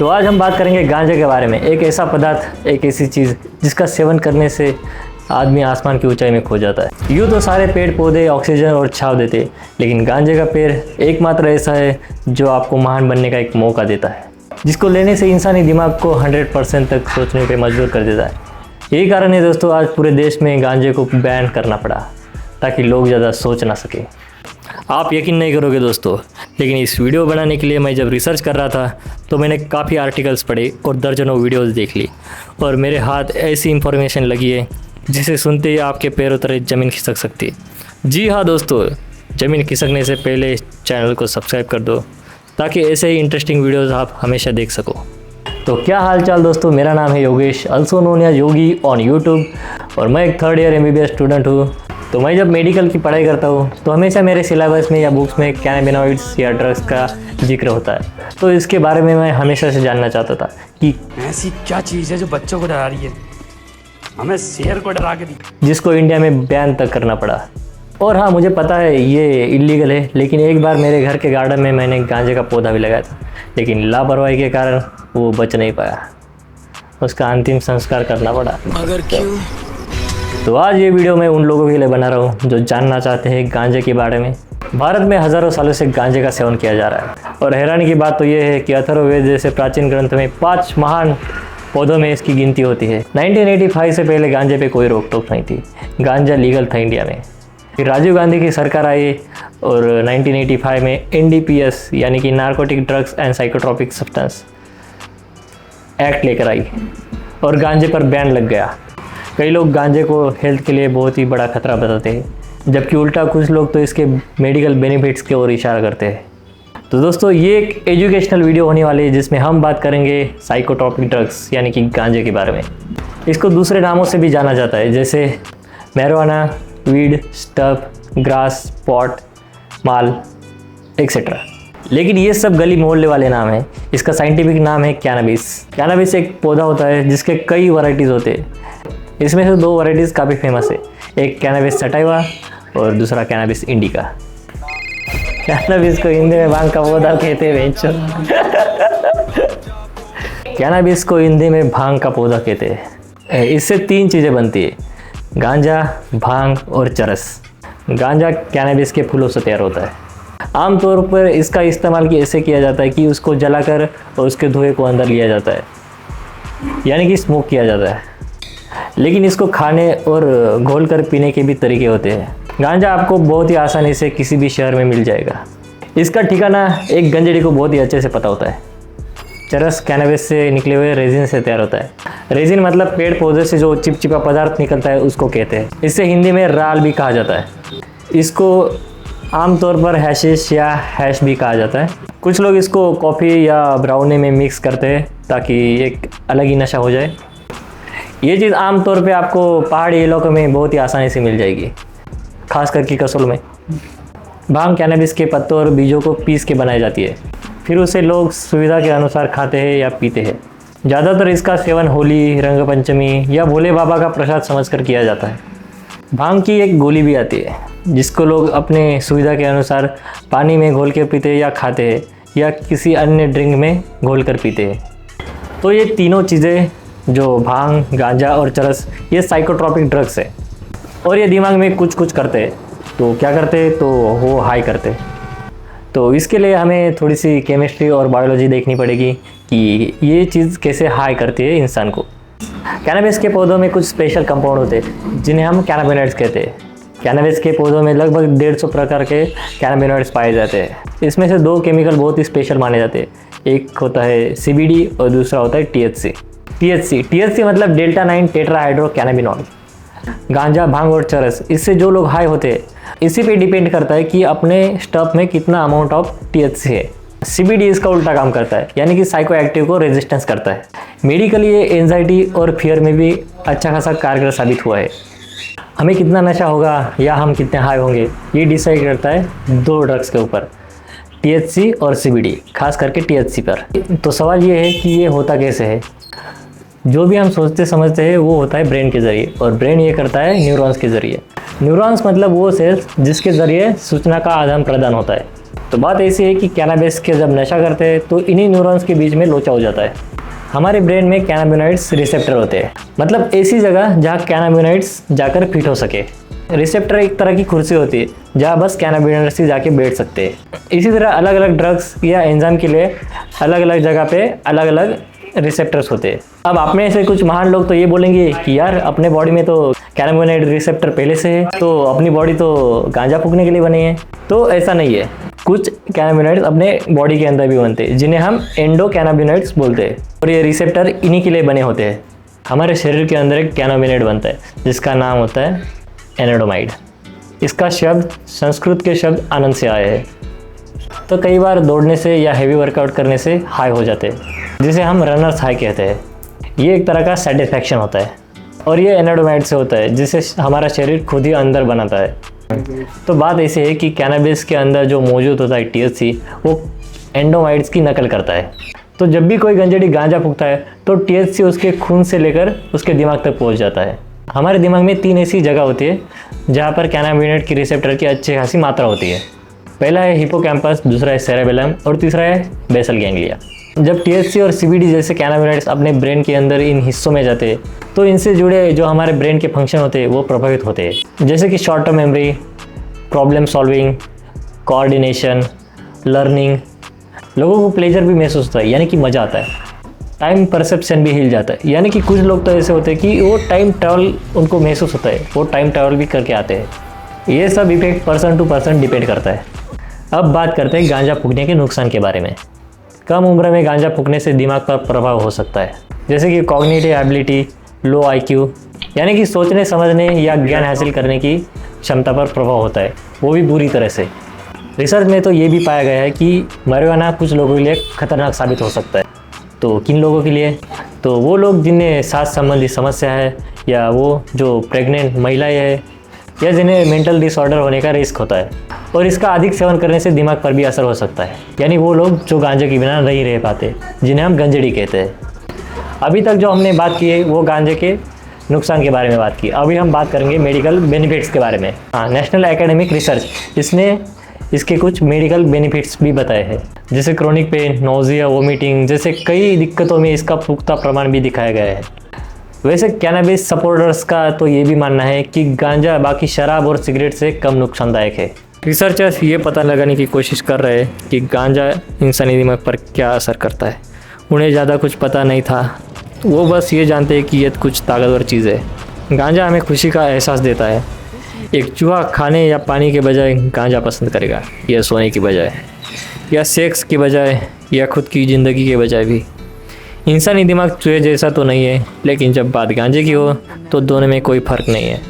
तो आज हम बात करेंगे गांजे के बारे में। एक ऐसा पदार्थ, एक ऐसी चीज़ जिसका सेवन करने से आदमी आसमान की ऊंचाई में खो जाता है। यूँ तो सारे पेड़ पौधे ऑक्सीजन और छांव देते हैं, लेकिन गांजे का पेड़ एकमात्र ऐसा है जो आपको महान बनने का एक मौका देता है, जिसको लेने से इंसानी दिमाग को 100% तक सोचने पे मजबूर कर देता है। यही कारण है दोस्तों, आज पूरे देश में गांजे को बैन करना पड़ा ताकि लोग ज़्यादा सोच ना सके। आप यकीन नहीं करोगे दोस्तों, लेकिन इस वीडियो बनाने के लिए मैं जब रिसर्च कर रहा था तो मैंने काफ़ी आर्टिकल्स पढ़े और दर्जनों वीडियोस देख ली, और मेरे हाथ ऐसी इंफॉर्मेशन लगी है जिसे सुनते ही आपके पैरों तले ज़मीन खिसक सकती है। जी हाँ दोस्तों, ज़मीन खिसकने से पहले चैनल को सब्सक्राइब कर दो ताकि ऐसे ही इंटरेस्टिंग वीडियोज़ आप हमेशा देख सको। तो क्या हाल चाल दोस्तों, मेरा नाम है Yogesh, also known as Yogi on YouTube, और मैं एक 3rd ईयर MBBS स्टूडेंट हूँ। तो मैं जब मेडिकल की पढ़ाई करता हूँ तो हमेशा मेरे सिलेबस में या बुक्स में कैनाबिनॉइड्स या ड्रग्स का जिक्र होता है। तो इसके बारे में मैं हमेशा से जानना चाहता था कि ऐसी क्या चीज़ है जो बच्चों को डरा रही है, हमें शेर को डरा के दी, जिसको इंडिया में बैन तक करना पड़ा। और हाँ, मुझे पता है ये इलीगल है, लेकिन एक बार मेरे घर के गार्डन में मैंने गांजे का पौधा भी लगाया था, लेकिन लापरवाही के कारण वो बच नहीं पाया, उसका अंतिम संस्कार करना पड़ा। मगर क्यों? तो आज ये वीडियो मैं उन लोगों के लिए बना रहा हूँ जो जानना चाहते हैं गांजे के बारे में। भारत में हज़ारों सालों से गांजे का सेवन किया जा रहा है, और हैरानी की बात तो ये है कि अथर्ववेद जैसे प्राचीन ग्रंथ में 5 महान पौधों में इसकी गिनती होती है। 1985 से पहले गांजे पे कोई रोक टोक नहीं थी, गांजा लीगल था इंडिया में। फिर राजीव गांधी की सरकार आई और 1985 में NDPS यानी कि narcotic drugs and psychotropic substance act लेकर आई और गांजे पर बैन लग गया। कई लोग गांजे को हेल्थ के लिए बहुत ही बड़ा खतरा बताते हैं, जबकि उल्टा कुछ लोग तो इसके मेडिकल बेनिफिट्स की ओर इशारा करते हैं। तो दोस्तों, ये एक एजुकेशनल वीडियो होने वाली है जिसमें हम बात करेंगे साइकोट्रॉपिक ड्रग्स यानी कि गांजे के बारे में। इसको दूसरे नामों से भी जाना जाता है, जैसे marijuana, weed, stuff, grass, pot, माल एक्सेट्रा। लेकिन ये सब गली मोहल्ले वाले नाम हैं। इसका साइंटिफिक नाम है कैनाबिस। कैनाबिस एक पौधा होता है जिसके कई वैरायटीज़ होते हैं। इसमें से 2 वैरायटीज़ काफ़ी फेमस है, एक कैनाबिस सटाइवा और दूसरा कैनाबिस इंडिका। कैनाबिस को हिंदी में भांग का पौधा कहते हैं। कैनाबिस को हिंदी में भांग का पौधा कहते हैं। इससे 3 चीज़ें बनती है, गांजा, भांग और चरस। गांजा कैनाबिस के फूलों से तैयार होता है। आमतौर पर इसका इस्तेमाल ऐसे किया जाता है कि उसको जलाकर और उसके धुएं को अंदर लिया जाता है, यानी कि स्मोक किया जाता है। लेकिन इसको खाने और घोलकर पीने के भी तरीके होते हैं। गांजा आपको बहुत ही आसानी से किसी भी शहर में मिल जाएगा। इसका ठिकाना एक गंजेड़ी को बहुत ही अच्छे से पता होता है। चरस कैनाबिस से निकले हुए रेजिन से तैयार होता है। रेजिन मतलब पेड़ पौधे से जो चिपचिपा पदार्थ निकलता है उसको कहते हैं। इसे हिंदी में राल भी कहा जाता है। इसको आमतौर पर हैशिश या हैश भी कहा जाता है। कुछ लोग इसको कॉफ़ी या ब्राउनी में मिक्स करते हैं ताकि एक अलग ही नशा हो जाए। ये चीज़ आमतौर पे आपको पहाड़ी इलाकों में बहुत ही आसानी से मिल जाएगी, खास करके कसोल में। भांग कैनाबिस के पत्तों और बीजों को पीस के बनाई जाती है, फिर उसे लोग सुविधा के अनुसार खाते हैं या पीते हैं। ज़्यादातर इसका सेवन होली, रंग पंचमी या भोले बाबा का प्रसाद समझकर किया जाता है। भांग की एक गोली भी आती है जिसको लोग अपने सुविधा के अनुसार पानी में घोल के पीते हैं या खाते हैं, या किसी अन्य ड्रिंक में घोल कर पीते हैं। तो ये तीनों चीज़ें जो भांग, गांजा और चरस, ये साइकोट्रॉपिक ड्रग्स है, और ये दिमाग में कुछ कुछ करते हैं। तो क्या करते हैं? तो वो हाई करते हैं। तो इसके लिए हमें थोड़ी सी केमिस्ट्री और बायोलॉजी देखनी पड़ेगी कि ये चीज़ कैसे हाई करती है इंसान को। कैनाबिस के पौधों में कुछ स्पेशल कंपाउंड होते हैं जिन्हें हम कैनाबिनॉइड्स कहते हैं। कैनाबिस के पौधों में लगभग 150 प्रकार के कैनाबिनॉइड्स पाए जाते हैं। इसमें से 2 केमिकल बहुत ही स्पेशल माने जाते हैं। एक होता है CBD और दूसरा होता है THC। THC मतलब डेल्टा 9 टेट्राहाइड्रो कैनाबिनॉल। गांजा, भांग और चरस, इससे जो लोग हाई होते हैं इसी पे डिपेंड करता है कि अपने स्टफ में कितना अमाउंट ऑफ THC है। CBD इसका उल्टा काम करता है, यानी कि साइको एक्टिव को रेजिस्टेंस करता है। मेडिकली ये एंजाइटी और फियर में भी अच्छा खासा कारगर साबित हुआ है। हमें कितना नशा होगा या हम कितने हाई होंगे, ये डिसाइड करता है 2 ड्रग्स के ऊपर, THC और CBD, खास करके THC पर। तो सवाल ये है कि ये होता कैसे है। जो भी हम सोचते समझते हैं वो होता है ब्रेन के ज़रिए, और ब्रेन ये करता है न्यूरॉन्स के ज़रिए। न्यूरॉन्स मतलब वो सेल्स जिसके ज़रिए सूचना का आदान प्रदान होता है। तो बात ऐसी है कि कैनाबिस के जब नशा करते हैं तो इन्हीं न्यूरॉन्स के बीच में लोचा हो जाता है। हमारे ब्रेन में कैनाबिनॉइड्स रिसेप्टर होते हैं, मतलब ऐसी जगह जहाँ कैनाबिनॉइड्स जाकर फिट हो सके। रिसेप्टर एक तरह की कुर्सी होती है जहाँ बस कैनाबिनॉइड्स ही जाके बैठ सकते हैं। इसी तरह अलग अलग ड्रग्स या एंजाइम के लिए अलग अलग जगह पे अलग अलग रिसेप्टर्स होते हैं। अब आप में से कुछ महान लोग तो ये बोलेंगे कि यार अपने बॉडी में तो कैनाबिनॉइड रिसेप्टर पहले से है, तो अपनी बॉडी तो गांजा फूकने के लिए बनी है। तो ऐसा नहीं है, कुछ कैनाबिनॉइड्स अपने बॉडी के अंदर भी बनते हैं जिन्हें हम एंडोकैनाबिनॉइड्स बोलते हैं, और ये रिसेप्टर इन्हीं के लिए बने होते हैं। हमारे शरीर के अंदर एक कैनाबिनॉइड बनता है जिसका नाम होता है एनाडोमाइड। इसका शब्द संस्कृत के शब्द आनंद से आया है। तो कई बार दौड़ने से या हेवी वर्कआउट करने से हाई हो जाते हैं, जिसे हम रनर्स हाई कहते हैं। ये एक तरह का सेटिस्फैक्शन होता है, और ये एनाडोमाइड से होता है जिसे हमारा शरीर खुद ही अंदर बनाता है। तो बात ऐसी है कि कैनाबिस के अंदर जो मौजूद होता है THC, वो एंडोमाइड्स की नकल करता है। तो जब भी कोई गंजेड़ी गांजा फूकता है तो THC उसके खून से लेकर उसके दिमाग तक पहुंच जाता है। हमारे दिमाग में 3 ऐसी जगह होती है जहाँ पर कैनाबिनॉइड की रिसेप्टर की अच्छी खासी मात्रा होती है। पहला है हिपोकैम्पस, दूसरा है सेरेबेलम और तीसरा है बेसल गैंग्लिया। जब THC और CBD जैसे कैनाबिनॉइड्स अपने ब्रेन के अंदर इन हिस्सों में जाते हैं तो इनसे जुड़े जो हमारे ब्रेन के फंक्शन होते हैं वो प्रभावित होते हैं, जैसे कि short term memory, problem solving, coordination, learning. लोगों को प्लेजर भी महसूस होता है, यानी कि मज़ा आता है। टाइम परसेप्शन भी हिल जाता है, यानी कि कुछ लोग तो ऐसे होते हैं कि वो टाइम ट्रैवल उनको महसूस होता है, वो टाइम ट्रैवल भी करके आते हैं। ये सब effect person to person depend करता है। अब बात करते हैं गांजा फूकने के नुकसान के बारे में। कम उम्र में गांजा फूकने से दिमाग पर प्रभाव हो सकता है, जैसे कि कॉग्निटिव एबिलिटी, लो IQ, यानी कि सोचने समझने या ज्ञान हासिल करने की क्षमता पर प्रभाव होता है, वो भी बुरी तरह से। रिसर्च में तो ये भी पाया गया है कि marijuana कुछ लोगों के लिए खतरनाक साबित हो सकता है। तो किन लोगों के लिए? तो वो लोग जिन्हें सांस संबंधी समस्या है, या वो जो प्रेग्नेंट महिलाएं हैं, या जिन्हें मेंटल डिसऑर्डर होने का रिस्क होता है। और इसका अधिक सेवन करने से दिमाग पर भी असर हो सकता है, यानी वो लोग जो गांजे के बिना नहीं रह पाते, जिन्हें हम गंजेड़ी कहते हैं। अभी तक जो हमने बात की है वो गांजे के नुकसान के बारे में बात की। अभी हम बात करेंगे मेडिकल बेनिफिट्स के बारे में। हाँ, नेशनल एकेडमिक रिसर्च इसने इसके कुछ मेडिकल बेनिफिट्स भी बताए हैं, जैसे क्रोनिक पेन, नोजिया, वोमिटिंग जैसे कई दिक्कतों में इसका पुख्ता प्रमाण भी दिखाया गया है। वैसे कैनाबिस सपोर्टर्स का तो ये भी मानना है कि गांजा बाकी शराब और सिगरेट से कम नुकसानदायक है। रिसर्चर्स ये पता लगाने की कोशिश कर रहे हैं कि गांजा इंसानी दिमाग पर क्या असर करता है। उन्हें ज़्यादा कुछ पता नहीं था, वो बस ये जानते हैं कि ये कुछ ताकतवर चीज़ है। गांजा हमें खुशी का एहसास देता है। एक चूहा खाने या पानी के बजाय गांजा पसंद करेगा, या सोने की बजाय, या सेक्स की बजाय, या खुद की ज़िंदगी के बजाय भी। इंसानी दिमाग चूहे जैसा तो नहीं है, लेकिन जब बात गांजे की हो तो दोनों में कोई फ़र्क नहीं है।